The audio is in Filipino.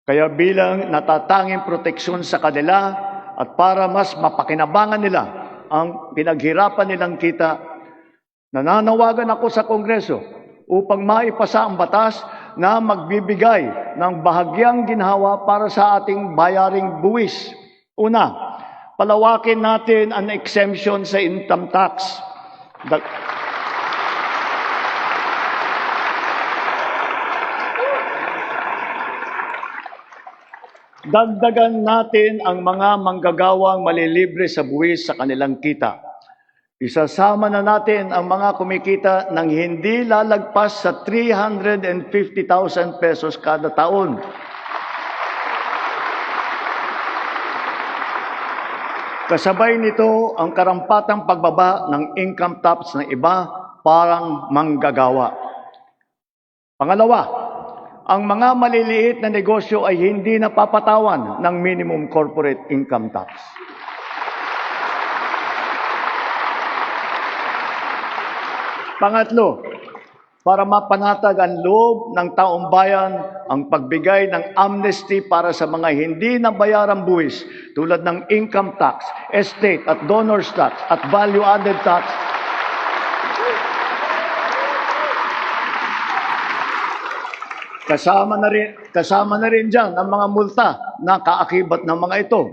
Kaya bilang natatanging proteksyon sa kanila at para mas mapakinabangan nila ang pinaghirapan nilang kita, nananawagan ako sa Kongreso upang maipasa ang batas na magbibigay ng bahagyang ginhawa para sa ating bayaring buwis. Una, palawakin natin ang exemption sa income tax. Dagdagan natin ang mga manggagawang malilibre sa buwis sa kanilang kita. Isasama na natin ang mga kumikita ng hindi lalagpas sa 350,000 pesos kada taon. Kasabay nito ang karampatang pagbaba ng income tax ng iba parang manggagawa. Pangalawa, ang mga maliliit na negosyo ay hindi napapatawan ng minimum corporate income tax. Pangatlo, para mapanatag ang loob ng taong bayan ang pagbigay ng amnesty para sa mga hindi nabayarang buwis tulad ng income tax, estate at donors tax at value-added tax. Kasama na rin dyan ang mga multa na kaakibat ng mga ito.